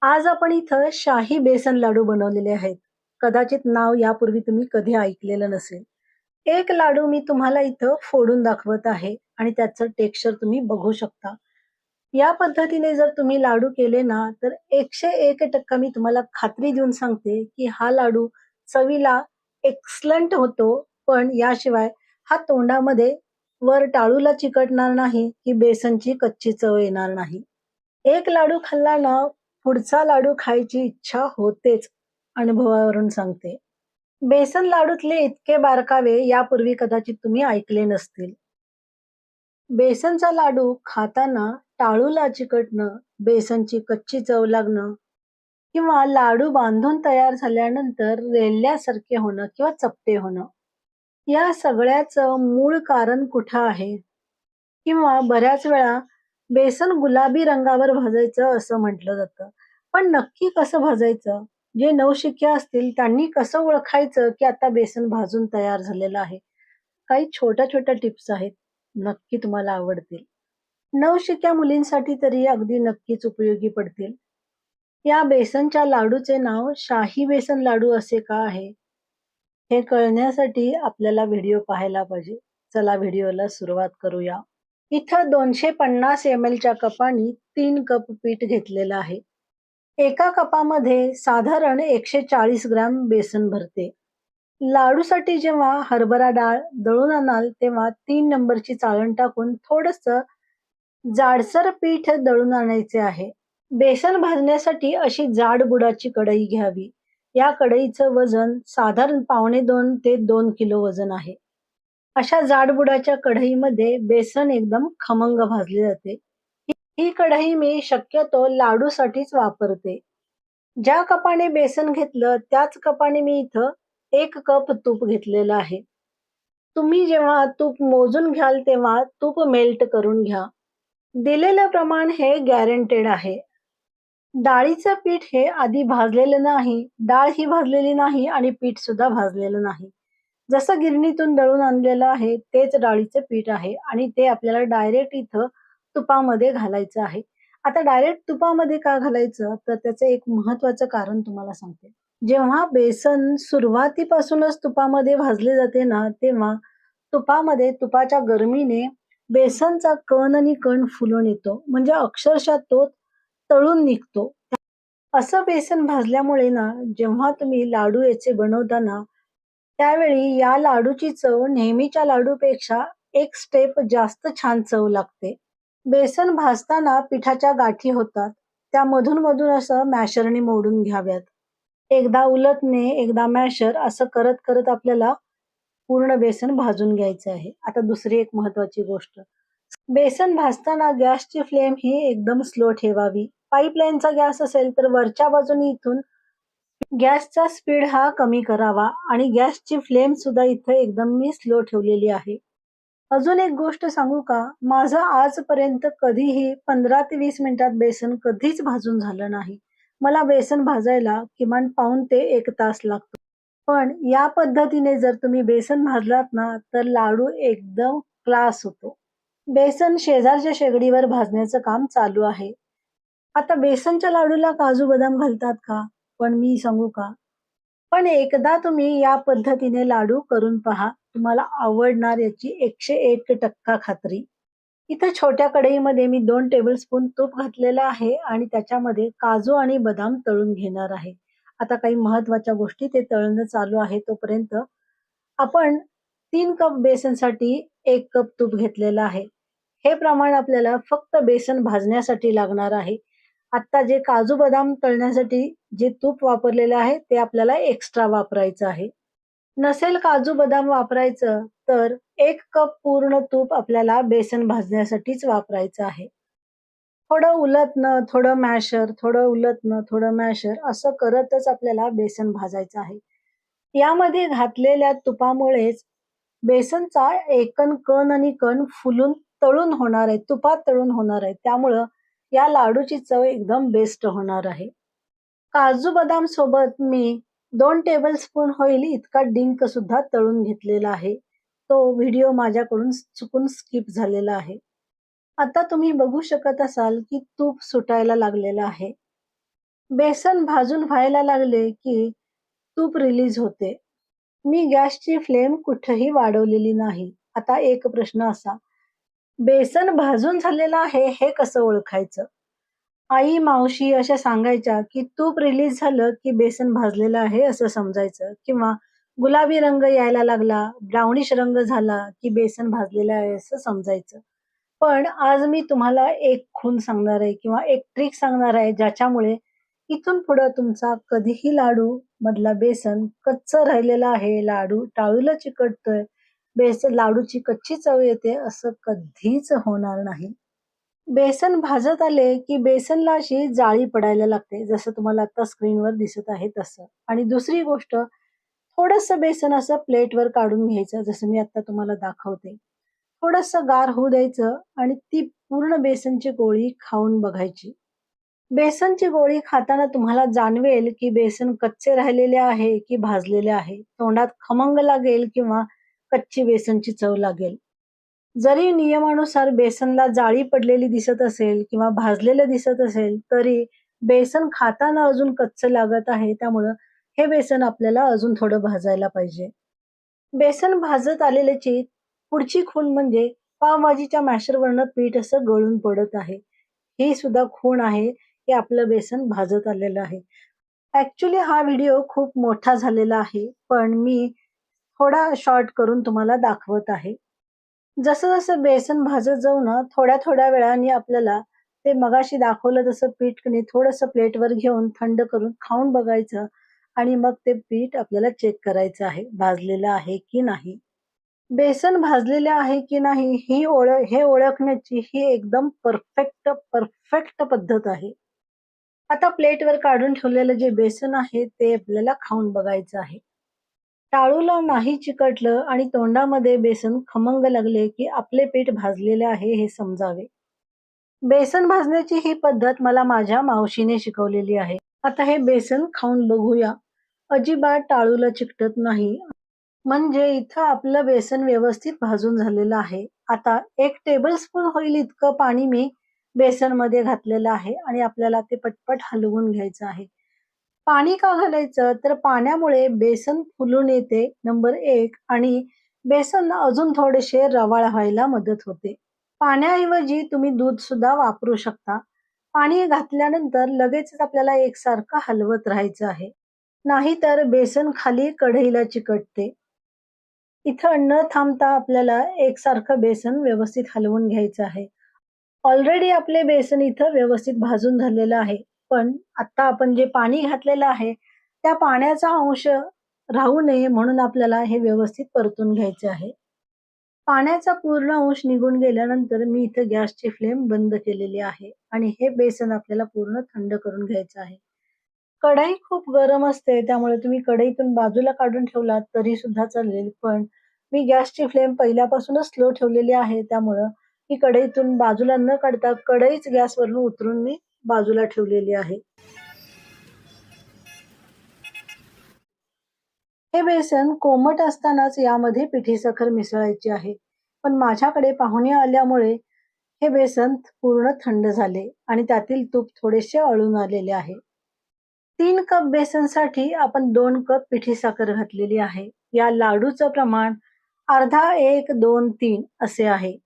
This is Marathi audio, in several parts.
आज आपण इथं शाही बेसन लाडू बनवलेले आहेत. कदाचित नाव यापूर्वी तुम्ही कधी ऐकलेलं नसेल. एक लाडू मी तुम्हाला इथं फोडून दाखवत आहे आणि त्याचं टेक्स्चर तुम्ही बघू शकता. या पद्धतीने जर तुम्ही लाडू केले ना, तर 101% मी तुम्हाला खात्री देऊन सांगते, की हा लाडू चवीला एक्सलंट होतो. पण याशिवाय हा तोंडामध्ये वर टाळूला चिकटणार नाही, की बेसनची कच्ची चव येणार नाही. एक लाडू खाल्ला ना, पुढचा लाडू खायची इच्छा होतेच. अनुभवावरून सांगते. बेसन लाडूतले इतके बारकावे यापूर्वी कदाचित तुम्ही ऐकले नसतील. बेसनचा लाडू खाताना टाळूला चिकटणं, बेसनची कच्ची चव लागणं किंवा लाडू बांधून तयार झाल्यानंतर रेलल्यासारखे होणं किंवा चपटे होणं. या सगळ्याचं मूळ कारण कुठं आहे? किंवा बऱ्याच वेळा बेसन गुलाबी रंगावर भाजायचं असं म्हटलं जातं. पण नक्की कसं भाजायचं? जे नवशिक्या असतील त्यांनी कसं ओळखायचं की आता बेसन भाजून तयार झालेलं आहे? काही छोट्या-छोट्या टिप्स आहेत. नक्की तुम्हाला आवडतील. नवशिक्या मुलींसाठी तरी अगदी नक्कीच उपयोगी पडतील. या बेसनच्या लाडूचे नाव शाही बेसन लाडू असे का आहे? हे कळण्यासाठी आपल्याला व्हिडिओ पाहायला पाहिजे. चला व्हिडिओला सुरुवात करूया. इथं 250 ml च्या कपाने 3 कप पीठ घेतलेलं आहे. एका कपामध्ये साधारण 140 ग्रॅम बेसन भरते. लाडूसाठी जेव्हा हरभरा डाळ दळून आणाल तेव्हा 3 नंबरची चाळण टाकून थोडंसं जाडसर पीठ दळून आणायचे आहे. बेसन भाजण्यासाठी अशी जाड बुडाची कढई घ्यावी. या कढईचं वजन साधारण 2.5 ते 2 किलो वजन आहे. अशा जाडबुडाच्या कढईमध्ये बेसन एकदम खमंग भाजले जाते. ही कढई मी शक्यतो लाडूसाठीच वापरते. ज्या कपाने बेसन घेतलं त्याच कपाने मी इथं 1 कप तूप घेतलेलं आहे. तुम्ही जेव्हा तूप मोजून घ्याल तेव्हा तूप मेल्ट करून घ्या. दिलेलं प्रमाण हे गॅरंटेड आहे. डाळीचं पीठ हे आधी भाजलेलं नाही, डाळ ही भाजलेली नाही आणि पीठ सुद्धा भाजलेलं नाही. जसं गिरणीतून दळून आणलेलं आहे तेच डाळीचं पीठ आहे आणि ते आपल्याला डायरेक्ट इथं तुपामध्ये घालायचं आहे. आता डायरेक्ट तुपामध्ये का घालायचं? तर त्याचं एक महत्त्वाचं कारण तुम्हाला सांगते. जेव्हा बेसन सुरुवातीपासूनच तुपामध्ये भाजले जाते ना, तेव्हा तुपामध्ये तुपाच्या गरमीने बेसनचा कण आणि कण फुलून येतो. म्हणजे अक्षरशः तो तळून निघतो. असं बेसन भाजल्यामुळे ना, जेव्हा तुम्ही लाडू याचे बनवता ना, त्यावेळी या लाडूची चव नेहमीच्या लाडूपेक्षा एक स्टेप जास्त छान चव लागते. बेसन भाजताना पिठाच्या गाठी होतात. त्या मधून-मधून असं मॅशरने मोडून घ्याव्यात. एकदा उलटणे, एकदा मॅशर असं करत-करत आपल्याला पूर्ण बेसन भाजून घ्यायचं आहे. आता दुसरी एक महत्त्वाची गोष्ट. बेसन भाजताना गॅसची फ्लेम ही एकदम स्लो ठेवावी. पाईपलाईनचा गॅस असेल तर वरच्या बाजूने इथून गॅसचा स्पीड हा कमी करावा आणि गॅसची फ्लेम सुद्धा इथे एकदम मी स्लो ठेवलेली आहे. अजून एक गोष्ट सांगू का? माझं आजपर्यंत कधीही 15 ते 20 मिनिटात बेसन कधीच भाजून झालं नाही. मला बेसन भाजायला किमान पाऊण ते 1 तास लागतो. पण या पद्धतीने जर तुम्ही बेसन भाजलात ना, तर लाडू एकदम क्लास होतो. बेसन शेजारच्या शेगडीवर भाजण्याचं काम चालू आहे. आता बेसनच्या लाडूला काजू बदाम घालतात का? पण मी सांगू का? पण एकदा तुम्ही या पद्धतीने लाडू करून पहा. तुम्हाला आवडणार याची 101% खात्री. इथं छोट्या कढईमध्ये मी 2 टेबलस्पून तूप घातलेलं आहे आणि त्याच्यामध्ये काजू आणि बदाम तळून घेणार आहे. आता काही महत्त्वाच्या गोष्टी ते तळणं चालू आहे तोपर्यंत आपण 3 कप बेसनसाठी 1 कप तूप घेतलेलं आहे. हे प्रमाण आपल्याला फक्त बेसन भाजण्यासाठी लागणार आहे. आता जे काजू बदाम तळण्यासाठी जे तूप वापरलेलं आहे ते आपल्याला एक्स्ट्रा वापरायचं आहे. नसेल काजू बदाम वापरायचं तर 1 कप पूर्ण तूप आपल्याला बेसन भाजण्यासाठीच वापरायचं आहे. थोडं उलटणं, थोडं मॅशर, थोडं उलटणं, थोडं मॅशर असं करतच आपल्याला बेसन भाजायचं आहे. यामध्ये घातलेल्या तुपामुळेच बेसनचा एकन कण आणि कण फुलून तळून होणार आहे, तुपात तळून होणार आहे. त्यामुळं या लाडूची चव एकदम बेस्ट होणार आहे. काजू बदाम सोबत मी 2 टेबलस्पून होईल इतका डिंक सुद्धा तळून घेतलेला आहे. तो व्हिडिओ माझ्याकडून चुकून स्किप झालेला आहे. आता तुम्ही बघू शकत असाल की तूप सुटायला लागलेलं आहे. बेसन भाजून व्हायला लागले की तूप रिलीज होते. मी गॅसची फ्लेम कुठेही वाढवलेली नाही. आता एक प्रश्न असा, बेसन भाजून झालेलं आहे हे कसं ओळखायचं? आई, मावशी अशा सांगायच्या, की तूप रिलीज झालं, की बेसन भाजलेलं आहे असं समजायचं किंवा गुलाबी रंग यायला लागला, ब्राउनिश रंग झाला, की बेसन भाजलेलं आहे असं समजायचं. पण आज मी तुम्हाला एक खूण सांगणार आहे किंवा एक ट्रिक सांगणार आहे, ज्याच्यामुळे इथून पुढं तुमचा कधीही लाडू मधला बेसन कच्चं राहिलेलं आहे, लाडू टाळूला चिकटतोय, बेसन लाडूची कच्ची चव येते असं कधीच होणार नाही. बेसन भाजत आले, की बेसनला अशी जाळी पडायला लागते. जसं तुम्हाला आता स्क्रीनवर दिसत आहे तसं. आणि दुसरी गोष्ट, थोडंसं बेसन असं प्लेटवर काढून घ्यायचं, जसं मी आता तुम्हाला दाखवते. थोडंसं गार होऊ द्यायचं आणि ती पूर्ण बेसनची गोळी खाऊन बघायची. बेसनची गोळी खाताना तुम्हाला जाणवेल, की बेसन कच्चे राहिलेले आहे, की भाजलेले आहे. तोंडात खमंग लागेल किंवा कच्ची बेसनची चव लागेल. जरी नियमानुसार बेसनला जाळी पडलेली दिसत असेल किंवा भाजलेलं दिसत असेल, तरी बेसन खाताना अजून कच्चं लागत आहे. त्यामुळं हे बेसन आपल्याला अजून थोडं भाजायला पाहिजे. बेसन भाजत आलेल्याची पुढची खूण म्हणजे पावभाजीच्या मॅशरवरनं पीठ असं गळून पडत आहे. ही सुद्धा खूण आहे, की आपलं बेसन भाजत आलेलं आहे. ॲक्चुअली हा व्हिडिओ खूप मोठा झालेला आहे, पण मी थोडा शॉर्ट करून तुम्हाला दाखवत आहे. जसं-जसं बेसन भाजत जाऊ ना, थोड्या-थोड्या वेळाने आपल्याला ते मगाशी दाखवलं तसं पीठ की नाही थोडंसं प्लेटवर घेऊन थंड करून खाऊन बघायचं आणि मग ते पीठ आपल्याला चेक करायचं आहे, भाजलेलं आहे की नाही. बेसन भाजलेले आहे की नाही हे ओळखण्याची ही एकदम परफेक्ट पद्धत आहे. आता प्लेटवर काढून ठेवलेलं जे बेसन आहे ते आपल्याला खाऊन बघायचं आहे. टाळूला नाही चिकटलं आणि तोंडामध्ये बेसन खमंग लागले, की आपले पीठ भाजलेले आहे हे समजावे. बेसन भाजण्याची ही पद्धत मला माझ्या मावशीने शिकवलेली आहे. आता हे बेसन खाऊन बघूया. अजिबात टाळूला चिकटत नाही. म्हणजे इथं आपलं बेसन व्यवस्थित भाजून झालेलं आहे. आता 1 टेबलस्पून होईल इतकं पाणी मी बेसनमध्ये घातलेलं आहे आणि आपल्याला ते पटपट हलवून घ्यायचं आहे. पाणी का घालायचं? तर पाण्यामुळे बेसन फुलून येते नंबर 1 आणि बेसन अजून थोडेसे रवाळ व्हायला मदत होते. पाण्याऐवजी तुम्ही दूध सुद्धा वापरू शकता. पाणी घातल्यानंतर लगेचच आपल्याला एकसारखं हलवत राहायचं आहे. नाहीतर बेसन खाली कढईला चिकटते. इथं न थांबता आपल्याला एकसारखं बेसन व्यवस्थित हलवून घ्यायचं आहे. ऑलरेडी आपले बेसन इथं व्यवस्थित भाजून झालेलं आहे. पण आता आपण जे पाणी घातलेलं आहे, त्या पाण्याचा अंश राहू नये म्हणून आपल्याला हे व्यवस्थित परतून घ्यायचे आहे. पाण्याचा पूर्ण अंश निघून गेल्यानंतर मी इथं गॅसची फ्लेम बंद केलेली आहे आणि हे बेसन आपल्याला पूर्ण थंड करून घ्यायचं आहे. कढई खूप गरम असते, त्यामुळे तुम्ही कढईतून बाजूला काढून ठेवलात तरी सुद्धा चालेल. पण मी गॅसची फ्लेम पहिल्यापासूनच स्लो ठेवलेली आहे, त्यामुळं मी कढईतून बाजूला न काढता कढईच गॅसवरून उतरून मी बाजूला ठेवलेली आहे. हे बेसन कोमट असतानाच यामध्ये पिठी साखर मिसळायची आहे. पण माझ्याकडे पाहुणे आल्यामुळे हे बेसन पूर्ण थंड झाले आणि त्यातील तूप थोडेसे अळून आलेले आहे. 3 कप बेसनसाठी आपण 2 कप पिठी साखर घातलेली आहे. या लाडूचं प्रमाण अर्धा, 1, 2, 3 असे आहे.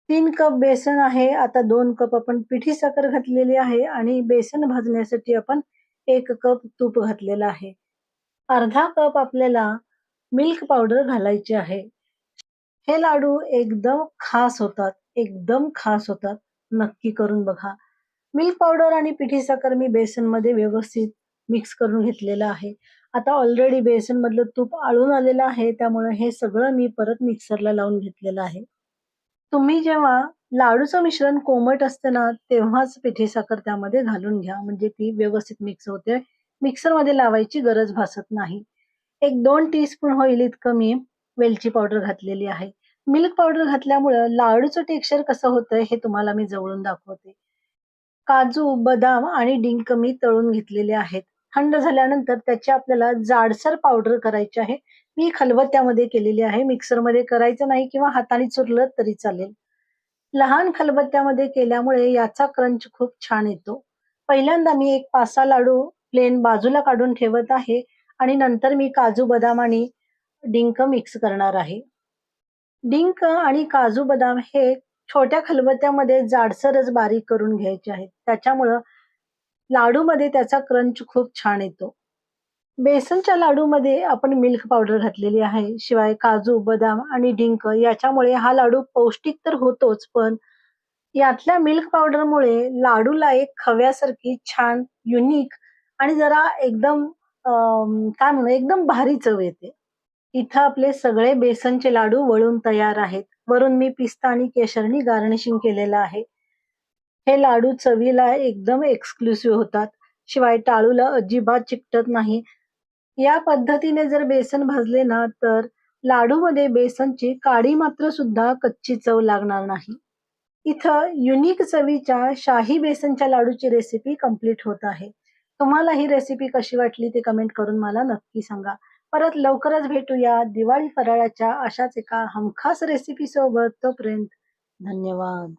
3 कप बेसन आहे. आता 2 कप आपण पिठी साखर घातलेली आहे आणि बेसन भाजण्यासाठी आपण 1 कप तूप घातलेलं आहे. अर्धा कप आपल्याला मिल्क पावडर घालायची आहे. हे लाडू एकदम खास होतात, एकदम खास होतात. नक्की करून बघा. मिल्क पावडर आणि पिठी साखर मी बेसनमध्ये व्यवस्थित मिक्स करून घेतलेलं आहे. आता ऑलरेडी बेसनमधलं तूप आळून आलेलं आहे, त्यामुळे हे सगळं मी परत मिक्सरला लावून घेतलेलं आहे. तुम्ही जेव्हा लाडूचं मिश्रण कोमट असतं ना, तेव्हाच पिठी साखर त्यामध्ये घालून घ्या, म्हणजे ती व्यवस्थित मिक्स होते. मिक्सरमध्ये लावायची गरज भासत नाही. 1-2 टीस्पून होईल इतकं मी वेलची पावडर घातलेली आहे. मिल्क पावडर घातल्यामुळं लाडूचं टेक्स्चर कसं होतंय हे तुम्हाला मी जवळून दाखवते. काजू, बदाम आणि डिंक मी तळून घेतलेले आहेत. थंड झाल्यानंतर त्याची आपल्याला जाडसर पावडर करायची आहे. मी खलबत्त्यामध्ये केलेली आहे. मिक्सरमध्ये करायचं नाही किंवा हाताने चुरलं तरी चालेल. लहान खलबत्त्यामध्ये केल्यामुळे याचा क्रंच खूप छान येतो. पहिल्यांदा मी एक 5-6 लाडू प्लेन बाजूला काढून ठेवत आहे आणि नंतर मी काजू, बदाम आणि डिंक मिक्स करणार आहे. डिंक आणि काजू, बदाम हे छोट्या खलबत्त्यामध्ये जाडसरच बारीक करून घ्यायचे आहेत. त्याच्यामुळं लाडूमध्ये त्याचा क्रंच खूप छान येतो. बेसनच्या लाडूमध्ये आपण मिल्क पावडर घातलेली आहे. शिवाय काजू, बदाम आणि डिंक याच्यामुळे हा लाडू पौष्टिक तर होतोच, पण यातल्या मिल्क पावडरमुळे लाडूला एक खव्यासारखी छान, युनिक आणि जरा एकदम काय म्हणू एकदम भारी चव येते. इथं आपले सगळे बेसनचे लाडू वळून तयार आहेत. वरून मी पिस्ता आणि केशरनी गार्निशिंग केलेलं आहे. हे लाडू चवीला एकदम एक्सक्लुसिव्ह होतात. शिवाय टाळूला अजिबात चिकटत नाही. या पद्धतीने जर बेसन भाजले ना, तर लाडूमध्ये बेसनची काडी मात्र सुद्धा कच्ची चव लागणार नाही. इथं युनिक चवीच्या शाही बेसनच्या लाडूची रेसिपी कंप्लीट होत आहे. तुम्हाला ही रेसिपी कशी वाटली ते कमेंट करून मला नक्की सांगा. परत लवकरच भेटूया दिवाळी फराळाच्या अशाच एका हमखास रेसिपी सोबत. तोपर्यंत धन्यवाद.